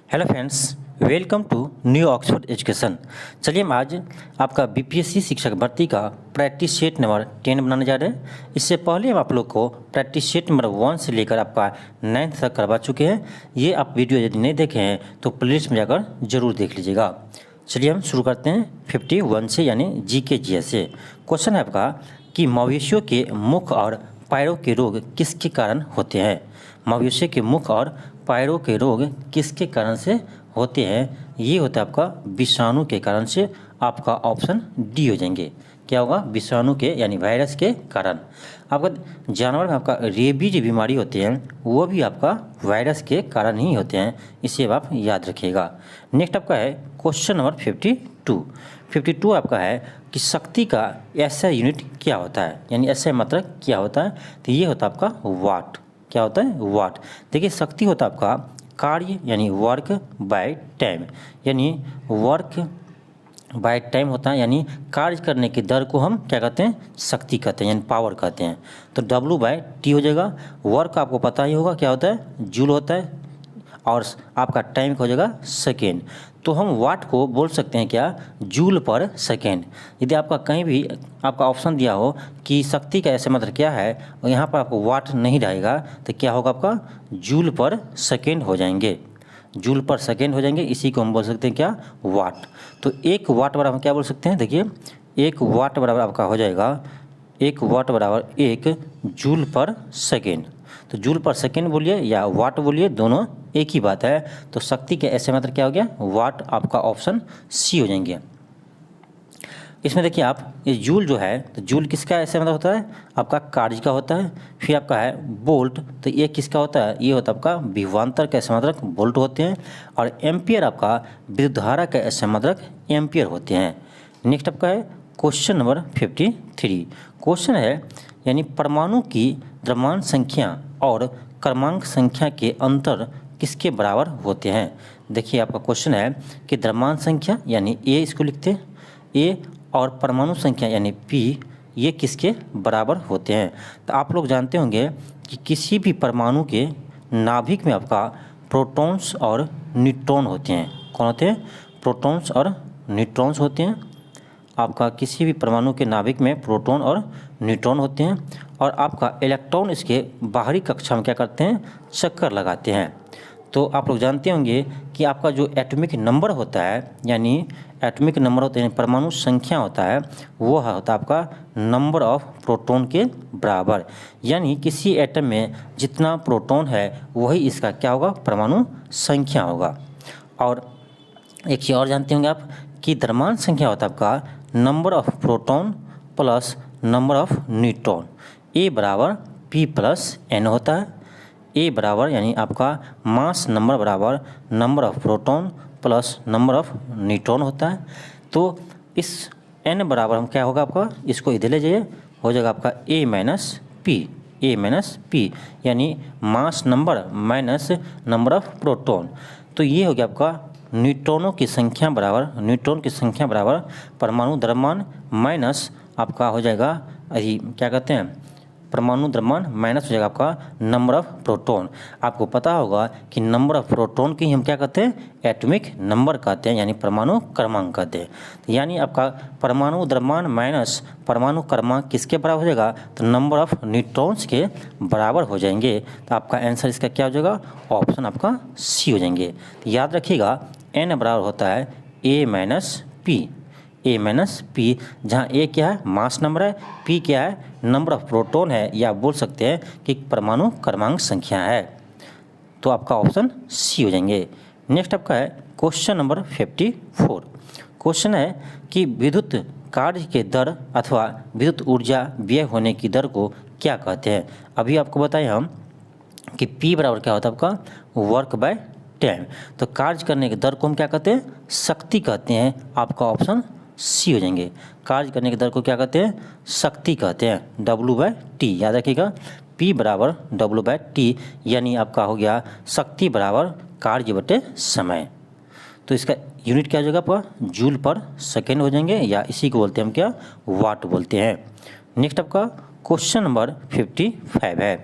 Hello friends, welcome to new Oxford education. चलिए हम आज आपका बीपीएससी शिक्षक भर्ती का प्रैक्टिस सेट नंबर 10 बनाने जा रहे हैं। इससे पहले हम आप लोग को प्रैक्टिस सेट नंबर 1 से लेकर आपका 9th तक करवा चुके हैं। ये आप वीडियो यदि नहीं देखे हैं तो प्लेलिस्ट में जाकर जरूर देख लीजिएगा। चलिए हम शुरू करते हैं 51 से, यानी जीके जीएस से। क्वेश्चन है आपका कि मवेशियों के मुख और पैरों के रोग किसके कारण होते हैं। मवेशियों के मुख और पैरों के रोग किसके कारण से होते हैं? ये होता है आपका विषाणु के कारण से। आपका ऑप्शन डी हो जाएंगे। क्या होगा? विषाणु के यानी वायरस के कारण। आपका जानवर में आपका रेबीज बीमारी होती है, वो भी आपका वायरस के कारण ही होते हैं। इसे आप याद रखिएगा। नेक्स्ट आपका है क्वेश्चन नंबर 52 आपका है कि शक्ति का एसआई यूनिट क्या होता है, यानी एसआई मात्रक क्या होता है? तो ये होता है आपका वाट। क्या होता है? वाट। देखिए, शक्ति होता है आपका कार्य यानी वर्क बाय टाइम, यानी वर्क बाय टाइम होता है, यानी कार्य करने की दर को हम क्या कहते हैं? शक्ति कहते हैं, यानी पावर कहते हैं। तो W/T हो जाएगा। वर्क आपको पता ही होगा क्या होता है? जूल होता है। और आपका टाइम हो जाएगा सेकेंड। तो हम वाट को बोल सकते हैं क्या? जूल पर सेकेंड। यदि आपका कहीं भी आपका ऑप्शन दिया हो कि शक्ति का ऐसे मतलब क्या है और यहाँ पर आपको वाट नहीं रहेगा, तो क्या होगा? आपका जूल पर सेकेंड हो जाएंगे। जूल पर सेकेंड हो जाएंगे, इसी को हम बोल सकते हैं क्या? वाट। तो 1 वाट बराबर हम क्या बोल सकते हैं? देखिए, 1 वाट बराबर आपका हो जाएगा 1 वाट बराबर 1 जूल पर सेकेंड। तो जूल पर सेकेंड बोलिए या वाट बोलिए, दोनों एक ही बात है। तो शक्ति के ऐसे मतलब क्या हो गया? वाट। आपका ऑप्शन सी हो जाएंगे। इसमें देखिए आप, ये जूल जो है, तो जूल किसका ऐसे मतलब होता है? आपका कार्य का होता है। फिर आपका है बोल्ट, तो ये किसका होता है? ये होता है आपका विभवांतर का ऐसे मतलब बोल्ट होते हैं। और एम्पियर आपका विद्युत धारा का ऐसे मतलब एम्पियर होते हैं। नेक्स्ट आपका है क्वेश्चन नंबर 53। क्वेश्चन है यानी परमाणु की द्रव्यमान संख्या और क्रमांक संख्या के अंतर किसके बराबर होते हैं? देखिए, आपका क्वेश्चन है कि द्रव्यमान संख्या यानी ए, इसको लिखते हैं ए, और परमाणु संख्या यानी पी, ये किसके बराबर होते हैं? तो आप लोग जानते होंगे कि किसी भी परमाणु के नाभिक में आपका प्रोटॉन्स और न्यूट्रॉन होते हैं। कौन होते हैं? प्रोटॉन्स और न्यूट्रॉन्स होते हैं। आपका किसी भी परमाणु के नाभिक में प्रोटॉन और न्यूट्रॉन होते हैं। और आपका इलेक्ट्रॉन इसके बाहरी कक्षा में क्या करते हैं? चक्कर लगाते हैं। तो आप लोग जानते होंगे कि आपका जो एटॉमिक नंबर होता है, यानी एटॉमिक नंबर होता है, परमाणु संख्या होता है, वो होता है आपका नंबर ऑफ प्रोटॉन के बराबर। यानी किसी एटम में जितना प्रोटॉन है वही इसका क्या होगा? परमाणु संख्या होगा। और एक चीज़ और जानते होंगे आप कि द्रव्यमान संख्या होता है आपका number of proton plus number of neutron. A बराबर P प्लस N होता है। ए बराबर यानी आपका मास नंबर बराबर number of proton plus number of neutron होता है। तो इस N बराबर हम क्या होगा आपका? इसको इधर ले जाइए, हो जाएगा आपका A माइनस P, यानी mass number minus number of proton. तो ये हो गया आपका न्यूट्रॉनों की संख्या बराबर परमाणु द्रव्यमान माइनस आपका हो जाएगा क्या कहते हैं? परमाणु द्रव्यमान माइनस हो जाएगा आपका नंबर ऑफ प्रोटॉन। आपको पता होगा कि नंबर ऑफ प्रोटॉन की हम क्या कहते हैं? एटॉमिक नंबर कहते हैं, यानी परमाणु क्रमांक कहते हैं। तो यानी आपका परमाणु द्रव्यमान माइनस परमाणु क्रमांक किसके बराबर हो जाएगा? तो नंबर ऑफ न्यूट्रॉन्स के बराबर हो जाएंगे। तो आपका आंसर इसका क्या हो जाएगा? ऑप्शन आपका सी हो जाएंगे। तो याद रखिएगा, N बराबर होता है A माइनस P, जहाँ A क्या है? मास नंबर है, P क्या है? नंबर ऑफ प्रोटॉन है, या बोल सकते हैं कि परमाणु क्रमांक संख्या है। तो आपका ऑप्शन सी हो जाएंगे। नेक्स्ट आपका है क्वेश्चन नंबर 54। क्वेश्चन है कि विद्युत कार्य के दर अथवा विद्युत ऊर्जा व्यय होने की दर को क्या कहते हैं? अभी आपको बताएं हम कि P बराबर क्या होता है आपका? Work by time. तो कार्य करने की दर को हम क्या कहते हैं? शक्ति कहते हैं। आपका ऑप्शन सी हो जाएंगे। कार्य करने की दर को क्या कहते हैं? शक्ति कहते हैं। W/T याद रखिएगा, P बराबर W/T, यानी आपका हो गया शक्ति बराबर कार्य बटे समय। तो इसका यूनिट क्या हो जाएगा आपका? जूल पर सेकेंड हो जाएंगे, या इसी को बोलते हैं हम क्या? वाट बोलते हैं। नेक्स्ट आपका क्वेश्चन नंबर 55 है।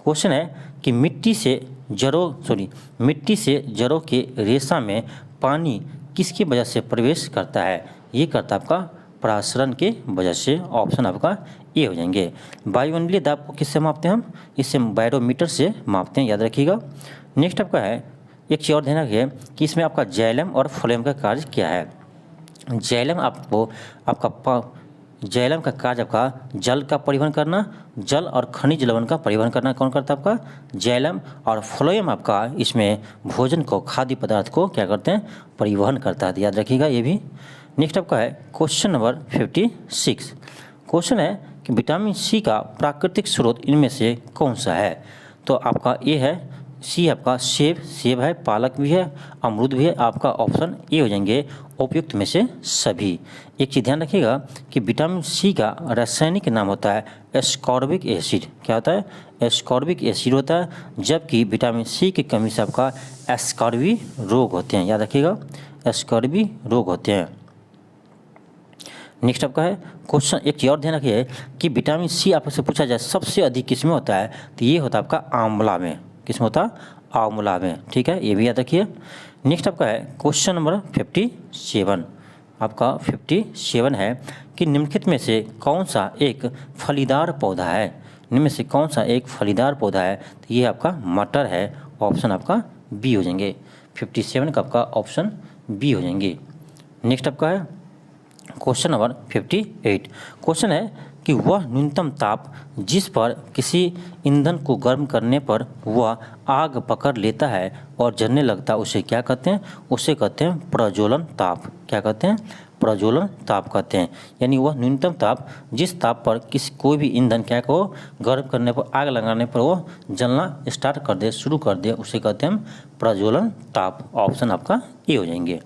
क्वेश्चन है कि मिट्टी से मिट्टी से जड़ों के रेशा में पानी किसकी वजह से प्रवेश करता है? ये करता है आपका परासरण के वजह से। ऑप्शन आपका ए हो जाएंगे। वायुमंडलीय दाब को किससे मापते हैं हम? इससे बैरोमीटर से मापते हैं, याद रखिएगा। नेक्स्ट आपका है, एक चीज़ और ध्यान रखिए कि इसमें आपका जाइलम और फ्लोएम का कार्य क्या है। जाइलम का कार्य आपका जल का परिवहन करना, जल और खनिज लवण का परिवहन करना कौन करता है? आपका जाइलम। और फ्लोएम आपका इसमें भोजन को, खाद्य पदार्थ को क्या करते हैं? परिवहन करता है, तो याद रखिएगा ये भी। नेक्स्ट आपका है क्वेश्चन नंबर 56। क्वेश्चन है कि विटामिन सी का प्राकृतिक स्रोत इनमें से कौन सा है? तो आपका ए है, सी आपका सेब है, पालक भी है, अमरूद भी है। आपका ऑप्शन ए हो जाएंगे उपयुक्त में से सभी। एक चीज़ ध्यान रखिएगा कि विटामिन सी का रासायनिक नाम होता है एस्कॉर्बिक एसिड। क्या होता है? एस्कॉर्बिक एसिड होता है। जबकि विटामिन सी की कमी से आपका एस्कॉर्बी रोग होते हैं, याद रखिएगा, एस्कॉर्बी रोग होते हैं। नेक्स्ट आपका है क्वेश्चन, एक चीज़ और ध्यान रखिए कि विटामिन सी आपसे पूछा जाए सबसे अधिक किस में होता है, तो ये होता है आपका आंवला में। किस में होता है? आंवला में। ठीक है, ये भी याद रखिए। नेक्स्ट आपका है क्वेश्चन नंबर 57। आपका 57 है कि निम्नलिखित में से कौन सा एक फलीदार पौधा है? निम्न में से कौन सा एक फलीदार पौधा है? तो ये आपका मटर है। ऑप्शन आपका बी हो जाएंगे। 57 का आपका ऑप्शन बी हो जाएंगे। नेक्स्ट आपका है क्वेश्चन नंबर 58। क्वेश्चन है कि वह न्यूनतम ताप जिस पर किसी ईंधन को गर्म करने पर वह आग पकड़ लेता है और जलने लगता है, उसे क्या कहते हैं? उसे कहते हैं प्रज्वलन ताप। क्या कहते हैं? प्रज्वलन ताप कहते हैं। यानी वह न्यूनतम ताप जिस ताप पर कोई भी ईंधन क्या को गर्म करने पर, आग लगाने पर वो जलना स्टार्ट कर दे, शुरू कर दे, उसे कहते हैं प्रज्वलन ताप। ऑप्शन आपका ए हो जाएंगे।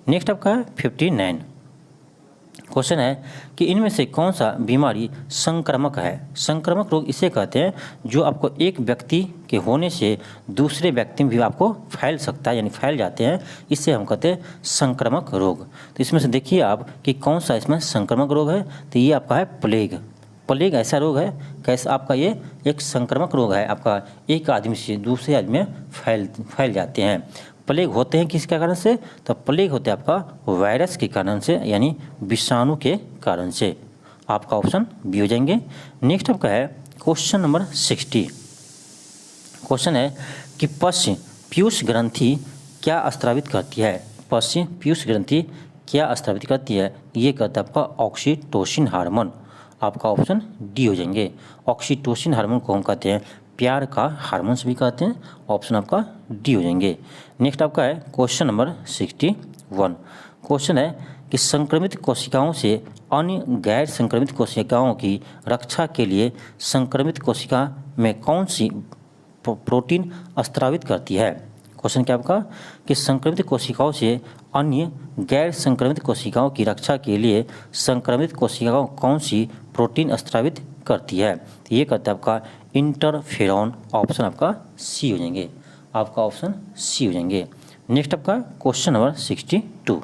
नेक्स्ट आपका है 59। क्वेश्चन है कि इनमें से कौन सा बीमारी संक्रामक है? संक्रामक रोग इसे कहते हैं जो आपको एक व्यक्ति के होने से दूसरे व्यक्ति में भी आपको फैल सकता है, यानी फैल जाते हैं, इससे हम कहते हैं संक्रामक रोग। तो इसमें से देखिए आप कि कौन सा इसमें संक्रामक रोग है, तो ये आपका है प्लेग। प्लेग ऐसा रोग है, कैसा आपका ये एक संक्रामक रोग है, आपका एक आदमी से दूसरे आदमी में फैल जाते हैं। प्लेग होते हैं किसके कारण से? तो प्लेग होते हैं आपका वायरस के कारण से, यानी विषाणु के कारण से। आपका ऑप्शन बी हो जाएंगे। नेक्स्ट आपका है क्वेश्चन नंबर 60। क्वेश्चन है कि पश्च पीयूष ग्रंथि क्या स्रावित करती है? पश्च पीयूष ग्रंथि क्या स्रावित करती है? ये कहता है आपका ऑक्सीटोसिन हार्मोन। आपका ऑप्शन डी हो जाएंगे। ऑक्सीटोसिन हार्मोन को हम कहते हैं प्यार का हार्मोन्स भी कहते हैं। ऑप्शन आपका डी हो जाएंगे। नेक्स्ट आपका है क्वेश्चन नंबर 61। क्वेश्चन है कि संक्रमित कोशिकाओं से अन्य गैर संक्रमित कोशिकाओं की रक्षा के लिए संक्रमित कोशिका में कौन सी प्रोटीन स्रावित करती है? क्वेश्चन क्या आपका कि संक्रमित कोशिकाओं से अन्य गैर संक्रमित कोशिकाओं की रक्षा के लिए संक्रमित कोशिकाओं कौन सी प्रोटीन स्रावित करती है? ये कहता है आपका इंटरफेरॉन। ऑप्शन आपका सी हो जाएंगे। आपका ऑप्शन सी हो जाएंगे। नेक्स्ट आपका क्वेश्चन नंबर 62।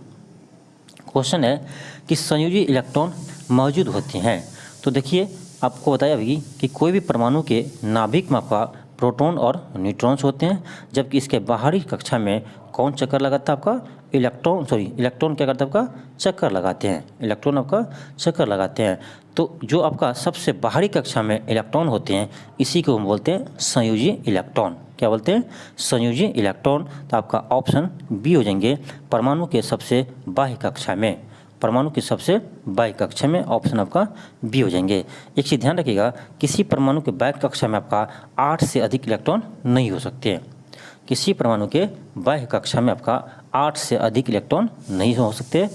क्वेश्चन है कि संयोजी इलेक्ट्रॉन मौजूद होते हैं। तो देखिए आपको बताया अभी कि कोई भी परमाणु के नाभिक में आपका प्रोटॉन और न्यूट्रॉन्स होते हैं, जबकि इसके बाहरी कक्षा में कौन चक्कर लगाता है? आपका इलेक्ट्रॉन क्या करता है? आपका चक्कर लगाते हैं। इलेक्ट्रॉन आपका चक्कर लगाते हैं। तो जो आपका सबसे बाहरी कक्षा में इलेक्ट्रॉन होते हैं, इसी को हम बोलते हैं संयोजी इलेक्ट्रॉन। क्या बोलते हैं? संयोजी इलेक्ट्रॉन। तो आपका ऑप्शन बी हो जाएंगे परमाणु के सबसे बाह्य कक्षा में। परमाणु की सबसे बाह्य कक्षा में ऑप्शन आपका बी हो जाएंगे। एक चीज़ ध्यान रखिएगा, किसी परमाणु के बाह्य कक्षा में आपका 8 से अधिक इलेक्ट्रॉन नहीं हो सकते। किसी परमाणु के बाह्य कक्षा में आपका 8 से अधिक इलेक्ट्रॉन नहीं हो सकते,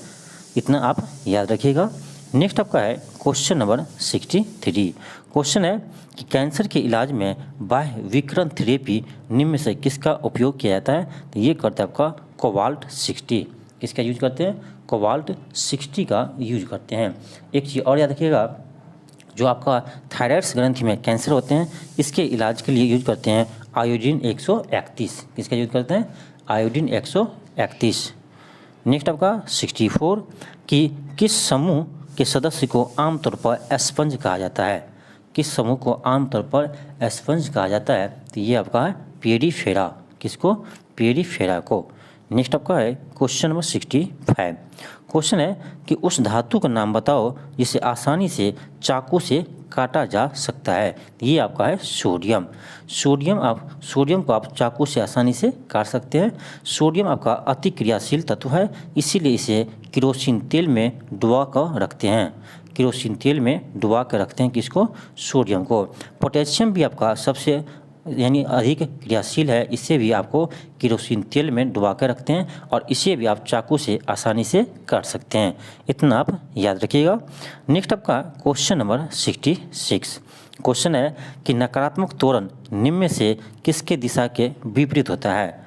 इतना आप याद रखिएगा। नेक्स्ट आपका है क्वेश्चन नंबर 63। क्वेश्चन है कि कैंसर के इलाज में बाह्य विकिरण थेरेपी निम्न में से किसका उपयोग किया जाता है? तो ये करता है आपका कोबाल्ट 60। किसका यूज करते हैं? कोबाल्ट 60 का यूज करते हैं। एक चीज़ और याद रखिएगा, जो आपका थायराइड ग्रंथि में कैंसर होते हैं, इसके इलाज के लिए यूज करते हैं आयोडीन 131। किसका यूज करते हैं? आयोडीन 131। नेक्स्ट आपका 64 कि किस समूह के सदस्य को आमतौर पर स्पंज कहा जाता है? किस समूह को आमतौर पर स्पंज कहा जाता है? तो ये आपका है पेरिफेरा, किसको? पेरिफेरा को। नेक्स्ट आपका है क्वेश्चन नंबर 65। क्वेश्चन है कि उस धातु का नाम बताओ जिसे आसानी से चाकू से काटा जा सकता है। ये आपका है सोडियम। सोडियम को आप चाकू से आसानी से काट सकते हैं। सोडियम आपका अति क्रियाशील तत्व है, इसीलिए इसे केरोसिन तेल में डुबा कर रखते हैं। केरोसिन तेल में डुबा कर रखते हैं किसको? सोडियम को। पोटेशियम भी आपका सबसे यानी अधिक क्रियाशील है, इसे भी आपको केरोसिन तेल में डुबा कर रखते हैं और इसे भी आप चाकू से आसानी से काट सकते हैं। इतना आप याद रखिएगा। नेक्स्ट आपका क्वेश्चन नंबर 66। क्वेश्चन है कि नकारात्मक त्वरण निम्न में से किसके दिशा के विपरीत होता है।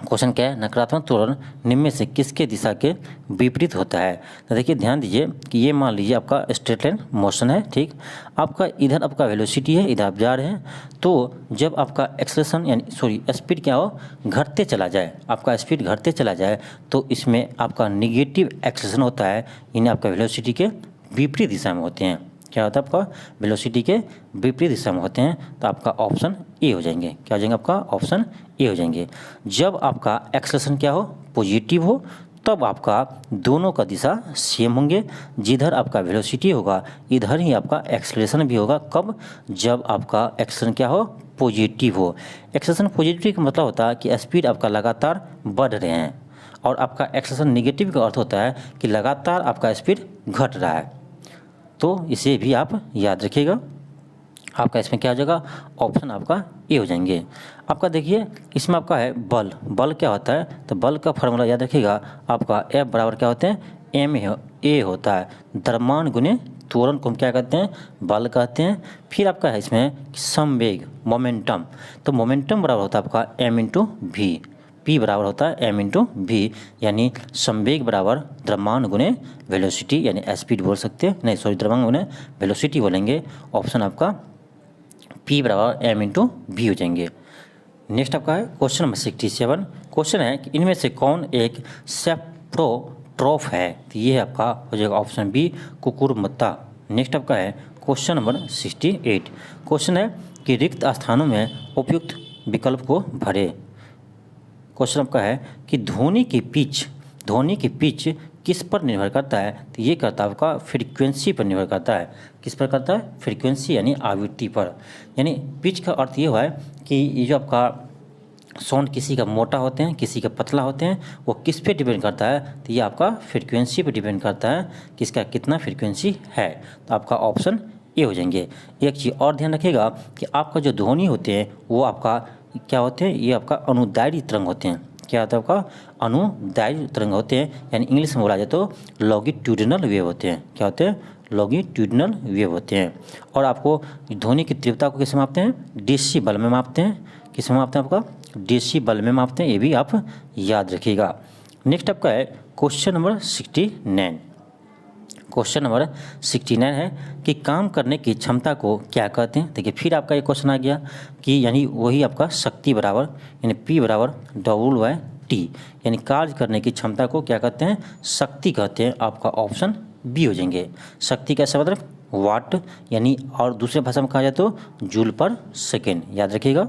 क्वेश्चन क्या है? नकारात्मक त्वरण निम्न में से किसके दिशा के विपरीत होता है। तो देखिए ध्यान दीजिए कि ये मान लीजिए आपका स्ट्रेट लाइन मोशन है, ठीक। आपका इधर आपका वेलोसिटी है, इधर आप जा रहे हैं, तो जब आपका एक्सेलरेशन यानी स्पीड क्या हो? घटते चला जाए, आपका स्पीड घटते चला जाए तो इसमें आपका निगेटिव एक्सेलरेशन होता है, यानी आपका वेलोसिटी के विपरीत दिशा में होते हैं। क्या होता है? आपका वेलोसिटी के विपरीत दिशा में होते हैं, तो आपका ऑप्शन ए हो जाएंगे। क्या हो जाएंगे? आपका ऑप्शन ए हो जाएंगे। जब आपका एक्सेलरेशन क्या हो? पॉजिटिव हो, तब आपका दोनों का दिशा सेम होंगे। जिधर आपका वेलोसिटी होगा इधर ही आपका एक्सेलरेशन भी होगा। कब? जब आपका एक्सेलरेशन क्या हो? पॉजिटिव हो। एक्सेलरेशन पॉजिटिव का मतलब होता है कि स्पीड आपका लगातार बढ़ रहे हैं, और आपका एक्सेलरेशन नेगेटिव का अर्थ होता है कि लगातार आपका स्पीड घट रहा है। तो इसे भी आप याद रखिएगा। आपका इसमें क्या हो जाएगा? ऑप्शन आपका ए हो जाएंगे। आपका देखिए इसमें आपका है बल। बल क्या होता है? तो बल का फार्मूला याद रखिएगा। आपका एफ बराबर क्या होते हैं? एम ए होता है। द्रव्यमान गुने त्वरण को हम क्या कहते हैं? बल कहते हैं। फिर आपका है इसमें संवेग, मोमेंटम। तो मोमेंटम बराबर होता है आपका एम इंटू वी। पी बराबर होता है एम इंटू वी, यानी संवेग बराबर द्रव्यमान गुने वेलोसिटी, यानी स्पीड बोल सकते हैं, नहीं सॉरी द्रव्यमान गुने वेलोसिटी बोलेंगे। ऑप्शन आपका पी बराबर एम इंटू वी हो जाएंगे। नेक्स्ट आपका है क्वेश्चन नंबर 67। क्वेश्चन है कि इनमें से कौन एक सेप्रोट्रॉफ है। तो ये आपका हो जाएगा ऑप्शन बी, कुकुरमुत्ता। नेक्स्ट आपका है क्वेश्चन नंबर 68। क्वेश्चन है कि रिक्त स्थानों में उपयुक्त विकल्प को भरे। क्वेश्चन आपका है कि ध्वनि की पिच किस पर निर्भर करता है। तो ये करता है आपका फ्रीक्वेंसी पर निर्भर करता है। किस पर करता है? फ्रीक्वेंसी यानी आवृत्ति पर। यानी पिच का अर्थ ये हुआ है कि ये जो आपका साउंड किसी का मोटा होते हैं, किसी का पतला होते हैं, वो किस पे डिपेंड करता है? तो ये आपका फ्रीक्वेंसी पे डिपेंड करता है, किसका कितना फ्रीक्वेंसी है। तो आपका ऑप्शन ए हो जाएंगे। एक चीज़ और ध्यान रखिएगा कि आपका जो ध्वनि होते हैं वो आपका क्या होते हैं? ये आपका अनुदैर्ध्य तरंग होते हैं। क्या होता है? आपका अनुदैर्ध्य तरंग होते हैं, यानी इंग्लिश में बोला जाए तो लॉन्गिट्यूडिनल वेव होते हैं। क्या होते हैं? लॉन्गिट्यूडिनल वेव होते हैं। और आपको ध्वनि की तीव्रता को कैसे मापते हैं? डेसिबल में मापते हैं। किस में मापते हैं? आपका डेसिबल में मापते हैं। ये भी आप याद रखिएगा। नेक्स्ट आपका है क्वेश्चन नंबर 69। क्वेश्चन नंबर 69 है कि काम करने की क्षमता को क्या कहते हैं। देखिए फिर आपका एक क्वेश्चन आ गया कि यानी वही आपका शक्ति बराबर यानी P बराबर W/T, यानी कार्य करने की क्षमता को क्या कहते हैं? शक्ति कहते हैं। आपका ऑप्शन बी हो जाएंगे। शक्ति कैसे मतलब? वाट, यानी और दूसरे भाषा में कहा जाए तो जूल पर सेकेंड। याद रखिएगा।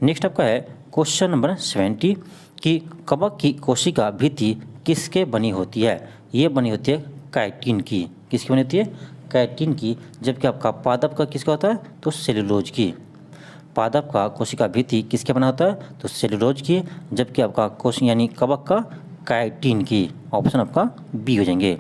नेक्स्ट आपका है क्वेश्चन नंबर 70 कि कवक की कोशिका भित्ति किसके बनी होती है। ये बनी होती है काइटिन की। किसकी बनी होती है? काइटिन की। जबकि आपका पादप का किसका होता है? तो सेलुलोज की। पादप का कोशिका भित्ति किसके बना होता है? तो सेलुलोज की। जबकि आपका कोशिका यानी कवक का काइटिन की। ऑप्शन आपका बी हो जाएंगे।